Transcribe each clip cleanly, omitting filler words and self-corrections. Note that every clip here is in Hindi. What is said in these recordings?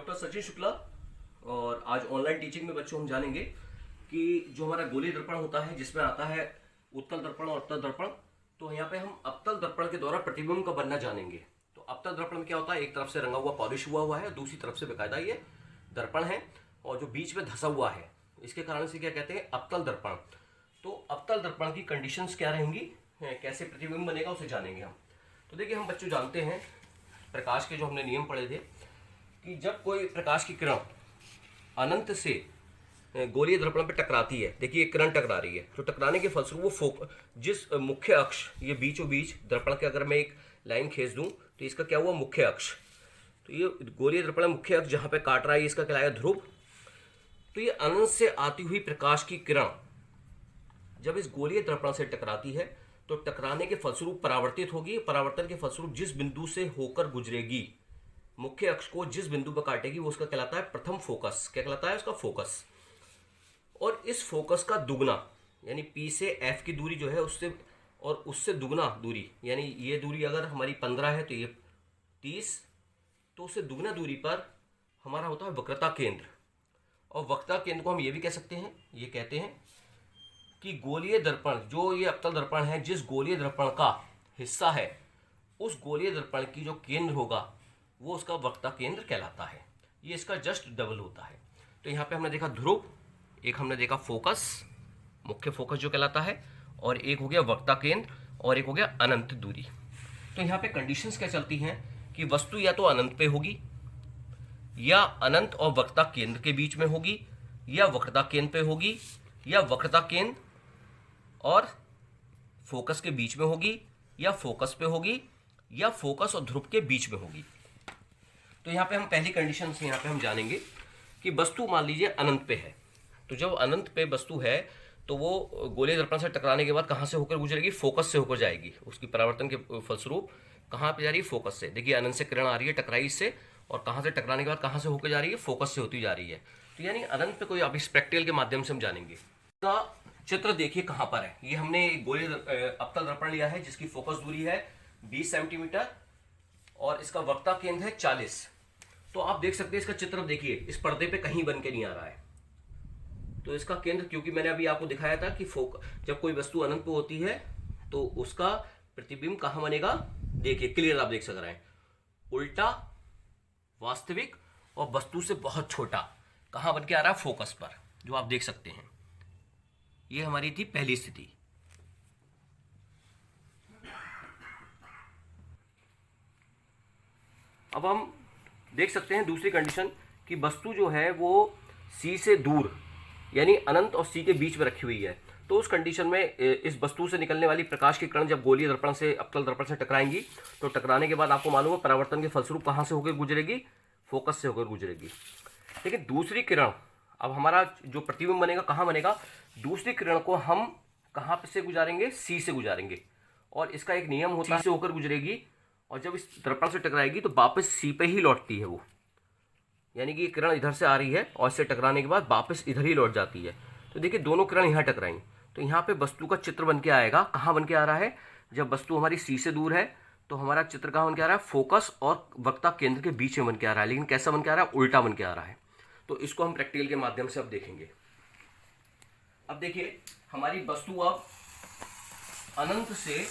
डॉक्टर सचिन शुक्ला। और आज ऑनलाइन टीचिंग में बच्चों हम जानेंगे कि जो हमारा गोलीय दर्पण होता है जिसमें आता है उत्तल दर्पण और अवतल दर्पण। तो यहाँ पे हम अवतल दर्पण के द्वारा प्रतिबिंब का बनना जानेंगे। तो अवतल दर्पण में क्या होता है, एक तरफ से रंगा हुआ पॉलिश हुआ है, दूसरी तरफ से बेकायदा ये दर्पण है और जो बीच में धसा हुआ है, इसके कारण से क्या कहते हैं, अवतल दर्पण। तो अवतल दर्पण की कंडीशंस क्या रहेंगी, कैसे प्रतिबिंब बनेगा उसे जानेंगे हम। तो देखिए, हम बच्चों जानते हैं प्रकाश के जो हमने नियम पढ़े थे कि जब कोई प्रकाश की किरण अनंत से गोलीय दर्पण पर टकराती है, देखिए एक किरण टकरा रही है, तो टकराने के फलस्वरूप वो जिस मुख्य अक्ष, ये बीचों बीच दर्पण के अगर मैं एक लाइन खींच दूं तो इसका क्या हुआ, मुख्य अक्ष। तो ये गोलीय दर्पण मुख्य अक्ष जहाँ पे काट रहा है, इसका कहलाया ध्रुव। तो ये अनंत से आती हुई प्रकाश की किरण जब इस गोलीय दर्पण से टकराती है तो टकराने के फलस्वरूप परावर्तित होगी। परावर्तन के फलस्वरूप जिस बिंदु से होकर गुजरेगी, मुख्य अक्ष को जिस बिंदु पर काटेगी, वो उसका कहलाता है प्रथम फोकस। क्या कहलाता है उसका, फोकस। और इस फोकस का दुगना, यानी P से F की दूरी जो है उससे और उससे दुगना दूरी, यानी ये दूरी अगर हमारी 15 है तो ये 30, तो उससे दुगना दूरी पर हमारा होता है वक्रता केंद्र। और वक्रता केंद्र को हम ये भी कह सकते हैं, ये कहते हैं कि गोलीय दर्पण, जो ये अवतल दर्पण है, जिस गोलीय दर्पण का हिस्सा है, उस गोलीय दर्पण की जो केंद्र होगा वो उसका वक्रता केंद्र कहलाता है। ये इसका जस्ट डबल होता है। तो यहाँ पे हमने देखा ध्रुव, एक हमने देखा फोकस, मुख्य फोकस जो कहलाता है, और एक हो गया वक्रता केंद्र, और एक हो गया अनंत दूरी। तो यहाँ पे कंडीशंस क्या चलती हैं कि वस्तु या तो अनंत पे होगी, या अनंत और वक्रता केंद्र के बीच में होगी, या वक्रता केंद्र पे होगी, या वक्रता केंद्र और फोकस के बीच में होगी, या फोकस पे होगी, या फोकस और ध्रुव के बीच में होगी। तो यहाँ पे हम पहली कंडीशन से यहाँ पे हम जानेंगे कि वस्तु मान लीजिए अनंत पे है। तो जब अनंत पे वस्तु है तो वो गोलीय दर्पण से टकराने के बाद कहाँ से होकर गुजरेगी, फोकस से होकर जाएगी। उसकी परावर्तन के फलस्वरूप कहाँ पे जा रही है, फोकस से। देखिए अनंत से किरण आ रही है, टकराई इससे, और कहाँ से टकराने के बाद कहाँ से होकर जा रही है, फोकस से होती जा रही है। तो यानी अनंत पे कोई, आप इस प्रैक्टिकल के माध्यम से हम जानेंगे। का चित्र देखिए कहाँ पर है। ये हमने गोलीय अवतल दर्पण लिया है जिसकी फोकस दूरी है 20 सेंटीमीटर और इसका वक्रता केंद्र है 40। तो आप देख सकते हैं इसका चित्र देखिए, इस पर्दे पे कहीं बन के नहीं आ रहा है। तो इसका केंद्र, क्योंकि मैंने अभी आपको दिखाया था कि जब कोई वस्तु अनंत पे होती है तो उसका प्रतिबिंब कहाँ बनेगा, देखिए क्लियर आप देख सक रहे हैं, उल्टा, वास्तविक और वस्तु से बहुत छोटा। कहाँ बन के आ रहा है, फोकस पर, जो आप देख सकते हैं। ये हमारी थी पहली स्थिति। अब हम देख सकते हैं दूसरी कंडीशन कि वस्तु जो है वो C से दूर, यानी अनंत और C के बीच में रखी हुई है। तो उस कंडीशन में इस वस्तु से निकलने वाली प्रकाश की किरण जब गोलीय दर्पण से अवतल दर्पण से टकराएंगी तो टकराने के बाद आपको मालूम है परावर्तन के फलस्वरूप कहाँ से होकर गुजरेगी, फोकस से होकर गुजरेगी। लेकिन दूसरी किरण, अब हमारा जो प्रतिबिंब बनेगा कहाँ बनेगा, दूसरी किरण को हम कहाँ से गुजारेंगे, C से गुजारेंगे। और इसका एक नियम होता है, C से होकर गुजरेगी और जब इस दर्पण से टकराएगी तो वापस C पे ही लौटती है वो, यानी कि ये किरण इधर से आ रही है और इससे टकराने के बाद वापस इधर ही लौट जाती है। तो देखिए दोनों किरण यहाँ टकराई, तो यहाँ पे वस्तु का चित्र बन के आएगा। कहाँ बन के आ रहा है, जब वस्तु हमारी C से दूर है तो हमारा चित्र कहाँ बन के आ रहा है, फोकस और वक्रता केंद्र के बीच में बन के आ रहा है। लेकिन कैसा बन के आ रहा है, उल्टा बन के आ रहा है। तो इसको हम प्रैक्टिकल के माध्यम से अब देखेंगे। अब देखिए हमारी वस्तु अब अनंत से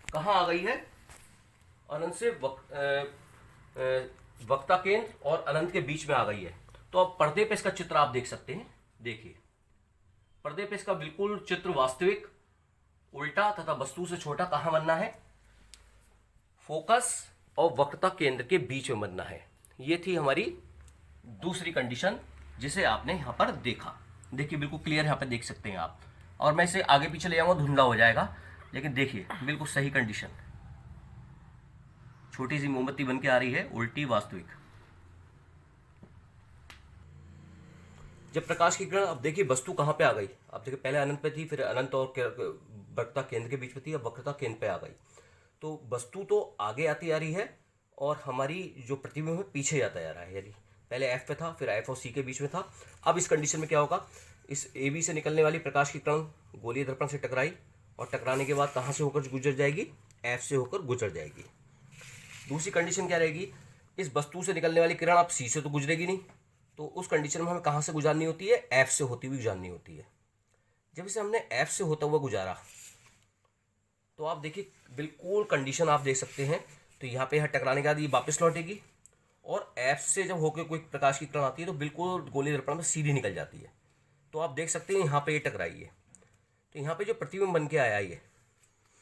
कहाँ आ गई है, अनंत से वक्रता केंद्र और अनंत के बीच में आ गई है। तो अब पर्दे पे इसका चित्र आप देख सकते हैं। देखिए पर्दे पे इसका बिल्कुल चित्र वास्तविक, उल्टा तथा वस्तु से छोटा कहाँ बनना है, फोकस और वक्रता केंद्र के बीच में बनना है। ये थी हमारी दूसरी कंडीशन जिसे आपने यहाँ पर देखा। देखिए बिल्कुल क्लियर यहाँ पे देख सकते हैं आप, और मैं इसे आगे पीछे ले जाऊँगा धुंधला हो जाएगा, लेकिन देखिए बिल्कुल सही कंडीशन, छोटी सी मोमबत्ती बन के आ रही है, उल्टी, वास्तविक। जब प्रकाश की किरण, अब देखिए वस्तु कहाँ पे आ गई, अब देखिए पहले अनंत पे थी, फिर अनंत और वक्रता केंद्र के बीच में थी, अब वक्रता केंद्र पे आ गई। तो वस्तु तो आगे आती आ रही है और हमारी जो प्रतिबिंब है पीछे आता जा रहा है, यानी पहले F पे था, फिर F और C के बीच में था। अब इस कंडीशन में क्या होगा, इस AB से निकलने वाली प्रकाश की किरण गोलीय दर्पण से टकराई और टकराने के बाद कहाँ से होकर गुजर जाएगी, F से होकर गुजर जाएगी। दूसरी कंडीशन क्या रहेगी इस वस्तु से निकलने वाली किरण अब सी से तो गुजरेगी नहीं, तो उस कंडीशन में हमें कहाँ से गुजारनी होती है, एफ से होती हुई गुजारनी होती है। जब इसे हमने एफ से होता हुआ गुजारा तो आप देखिए बिल्कुल कंडीशन आप देख सकते हैं। तो यहाँ पे टकराने के बाद ये वापस लौटेगी और एफ से जब होकर कोई प्रकाश की किरण आती है तो बिल्कुल गोलीय दर्पण में सीधी निकल जाती है। तो आप देख सकते हैं यहाँ पे ये टकराई है। तो यहाँ पे जो प्रतिबिंब बन के आया ये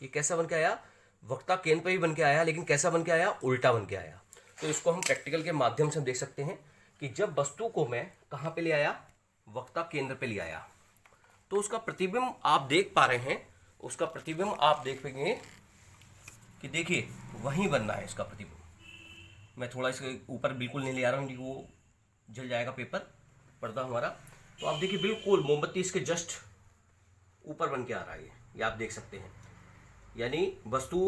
कैसा बन के आया, वक्ता केंद्र पे भी बन के आया, लेकिन कैसा बन के आया, उल्टा बन के आया। तो इसको हम प्रैक्टिकल के माध्यम से देख सकते हैं कि जब वस्तु को मैं कहाँ पे ले आया, वक्ता केंद्र पे ले आया, तो उसका प्रतिबिंब आप देख पा रहे हैं, उसका प्रतिबिंब आप देख पाएंगे कि देखिए वहीं बनना है इसका प्रतिबिंब। मैं थोड़ा इसके ऊपर बिल्कुल नहीं ले आ रहा हूँ क्योंकि वो जल जाएगा पेपर पर्दा हमारा। तो आप देखिए बिल्कुल मोमबत्ती इसके जस्ट ऊपर बन के आ रहा है, ये आप देख सकते हैं। यानी वस्तु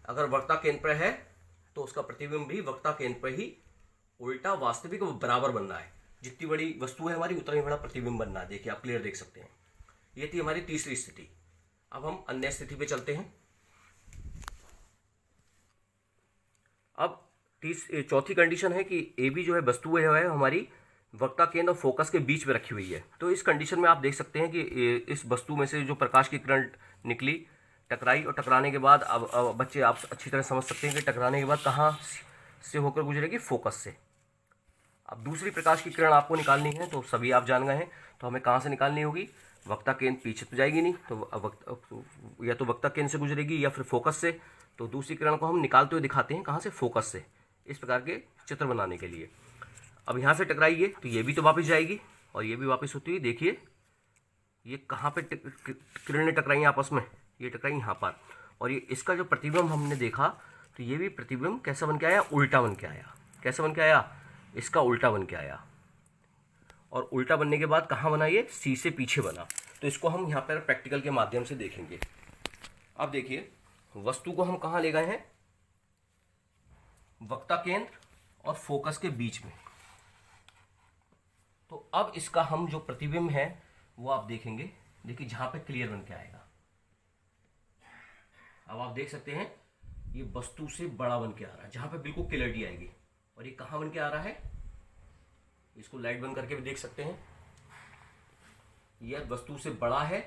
अगर वक्ता केंद्र पर है तो उसका प्रतिबिंब भी वक्ता केंद्र पर ही उल्टा वास्तविक बराबर बनना है। जितनी बड़ी वस्तु है हमारी उतना ही बड़ा प्रतिबिंब बनना है। देखिए आप क्लियर देख सकते हैं। ये थी हमारी तीसरी स्थिति। अब हम अन्य स्थिति पे चलते हैं। अब चौथी कंडीशन है कि ए बी जो है वस्तु है हमारी वक्ता केंद्र और फोकस के बीच में रखी हुई है। तो इस कंडीशन में आप देख सकते हैं कि इस वस्तु में से जो प्रकाश की किरण निकली, टकराई, और टकराने के बाद अब बच्चे आप अच्छी तरह समझ सकते हैं कि टकराने के बाद कहाँ से होकर गुजरेगी, फोकस से। अब दूसरी प्रकाश की किरण आपको निकालनी है तो सभी आप जान गए हैं। तो हमें कहाँ से निकालनी होगी, वक्ता केंद्र पीछे तो जाएगी नहीं, तो या तो वक्ता केंद्र से गुजरेगी या फिर फोकस से। तो दूसरी किरण को हम निकालते हुए दिखाते हैं कहाँ से, फोकस से, इस प्रकार के चित्र बनाने के लिए। अब यहाँ से टकराइए तो ये भी तो वापस जाएगी और ये भी वापस होती हुई, देखिए ये कहाँ पे किरणें टकराई आपस में, ये टकराई यहाँ पर। और ये इसका जो प्रतिबिंब हमने देखा तो ये भी प्रतिबिंब कैसा बन के आया, उल्टा बन के आया। कैसा बन के आया, इसका उल्टा बन के आया। और उल्टा बनने के बाद कहाँ बना, ये सी से पीछे बना। तो इसको हम यहाँ पर प्रैक्टिकल के माध्यम से देखेंगे। अब देखिए वस्तु को हम कहाँ ले गए हैं, वक्ता केंद्र और फोकस के बीच में। तो अब इसका हम जो प्रतिबिंब है वो आप देखेंगे। देखिए जहां पे क्लियर बन के आएगा, अब आप देख सकते हैं ये वस्तु से बड़ा बन के आ रहा है, जहां पे बिल्कुल क्लियरिटी आएगी। और ये कहां बन के आ रहा है, इसको लाइट बंद करके भी देख सकते हैं। यह वस्तु से बड़ा है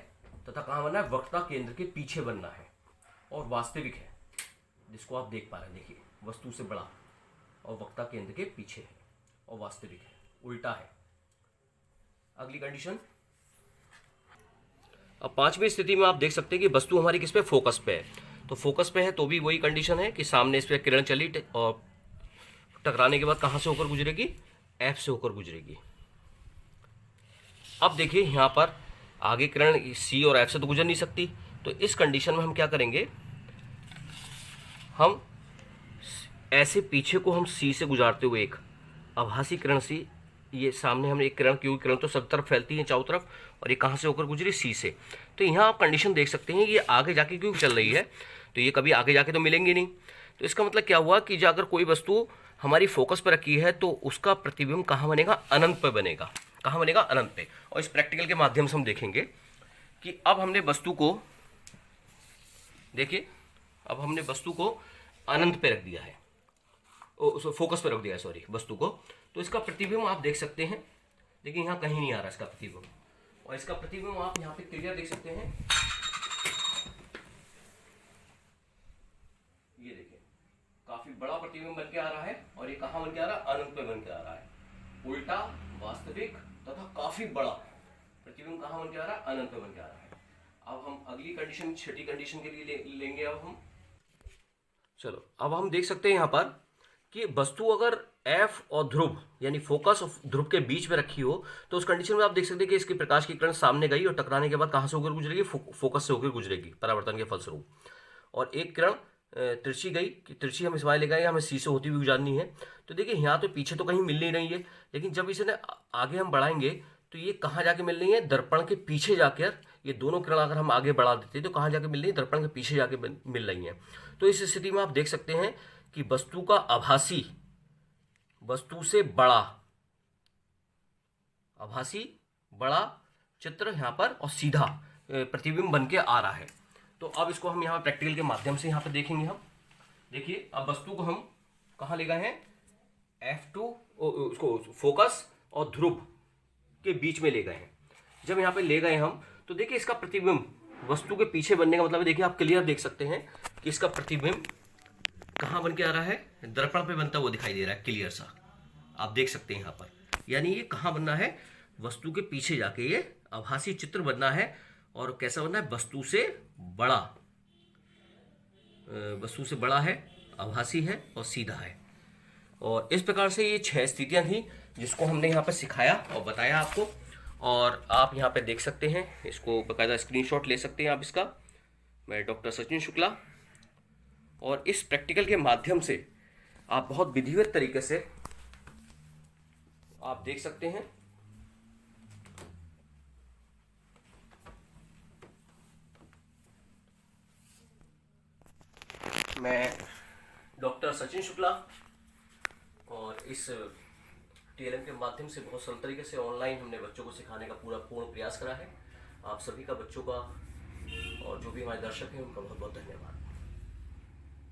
तथा कहां बनना है, वक्ता केंद्र के पीछे बनना है और वास्तविक है, जिसको आप देख पा रहे हैं। देखिए वस्तु से बड़ा और वक्ता केंद्र के पीछे है और वास्तविक है, उल्टा है। अगली कंडीशन, अब पांचवी स्थिति में आप देख सकते हैं कि वस्तु हमारी किस पे, फोकस पे है। तो फोकस पे है तो भी वही कंडीशन है कि सामने इस पे किरण चली और टकराने के बाद कहां से होकर गुजरेगी, एफ से होकर गुजरेगी। अब देखिए यहाँ पर आगे किरण सी और एफ से तो गुजर नहीं सकती। तो इस कंडीशन में हम क्या करेंगे, हम ऐसे पीछे को हम सी से गुजारते हुए एक आभासी किरण सी, ये सामने हमने एक किरण, क्योंकि किरण तो सब तरफ फैलती है चारों तरफ, और ये कहाँ से होकर गुजरी, सी से। तो यहाँ आप कंडीशन देख सकते हैं ये आगे जाके क्यों चल रही है, तो ये कभी आगे जाके तो मिलेंगी नहीं। तो इसका मतलब क्या हुआ कि अगर कोई वस्तु हमारी फोकस पर रखी है तो उसका प्रतिबिंब कहाँ बनेगा, अनंत पर बनेगा। कहाँ बनेगा, अनंत पे। और इस प्रैक्टिकल के माध्यम से हम देखेंगे कि अब हमने वस्तु को, देखिए अब हमने वस्तु को अनंत पे रख दिया है, फोकस पे रख दिया है, सॉरी, वस्तु को। तो इसका प्रतिबिंब आप देख सकते हैं, देखिए यहाँ कहीं नहीं आ रहा इसका प्रतिबिंब, और इसका प्रतिबिंब आप यहाँ पे क्लियर देख सकते हैं। ये देखिए काफी बड़ा प्रतिबिंब बन के आ रहा है, और ये कहाँ बन के आ रहा है, अनंत पे बन के आ रहा है, उल्टा, वास्तविक तथा काफी बड़ा प्रतिबिंब कहाँ बन के आ रहा है, अनंत पे बन के आ रहा है। अब हम अगली कंडीशन, छठी कंडीशन के लिए लेंगे। अब हम चलो, अब हम देख सकते हैं यहाँ पर कि वस्तु अगर एफ और ध्रुव यानी फोकस और ध्रुव के बीच में रखी हो तो उस कंडीशन में आप देख सकते हैं कि इसकी प्रकाश की किरण सामने गई और टकराने के बाद कहाँ से होकर गुजरेगी, फोकस से होकर गुजरेगी परावर्तन के फलस्वरूप। और एक किरण तिरछी गई, कि तिरछी हम इस वाले ले गए, हमें सी से होती हुई गुजारनी है। तो देखिए यहाँ तो पीछे तो कहीं मिल नहीं रही है, लेकिन जब इसे आगे हम बढ़ाएंगे तो ये कहाँ जाके मिल रही है, दर्पण के पीछे जाकर। ये दोनों किरण अगर हम आगे बढ़ा देते तो कहाँ जाके मिल रही है, दर्पण के पीछे जाके मिल रही हैं। तो इस स्थिति में आप देख सकते हैं कि वस्तु का आभासी, वस्तु से बड़ा, आभासी बड़ा चित्र यहाँ पर और सीधा प्रतिबिंब बन के आ रहा है। तो अब इसको हम यहाँ प्रैक्टिकल के माध्यम से यहाँ पर देखेंगे हम। देखिए अब वस्तु को हम कहाँ ले गए हैं, F2 उसको फोकस और ध्रुव के बीच में ले गए हैं। जब यहाँ पे ले गए हम, तो देखिए इसका प्रतिबिंब वस्तु के पीछे बनने का मतलब है, देखिए आप क्लियर देख सकते हैं कि इसका प्रतिबिंब कहाँ बन के आ रहा है, दर्पण पे बनता हुआ दिखाई दे रहा है, क्लियर सा आप देख सकते हैं यहाँ पर। यानी ये कहाँ बनना है, वस्तु के पीछे जाके ये आभासी चित्र बनना है। और कैसा बनना है, वस्तु से बड़ा, वस्तु से बड़ा है, आभासी है और सीधा है। और इस प्रकार से ये 6 स्थितियां थी जिसको हमने यहाँ पर सिखाया और बताया आपको। और आप यहाँ पे देख सकते हैं, इसको बकायदा स्क्रीनशॉट ले सकते हैं आप इसका। मैं डॉक्टर सचिन शुक्ला, और इस प्रैक्टिकल के माध्यम से आप बहुत विधिवत तरीके से आप देख सकते हैं। मैं डॉक्टर सचिन शुक्ला, और इस टीएलएम के माध्यम से बहुत सरल तरीके से ऑनलाइन हमने बच्चों को सिखाने का पूर्ण प्रयास करा है। आप सभी का, बच्चों का और जो भी हमारे दर्शक हैं उनका बहुत बहुत धन्यवाद।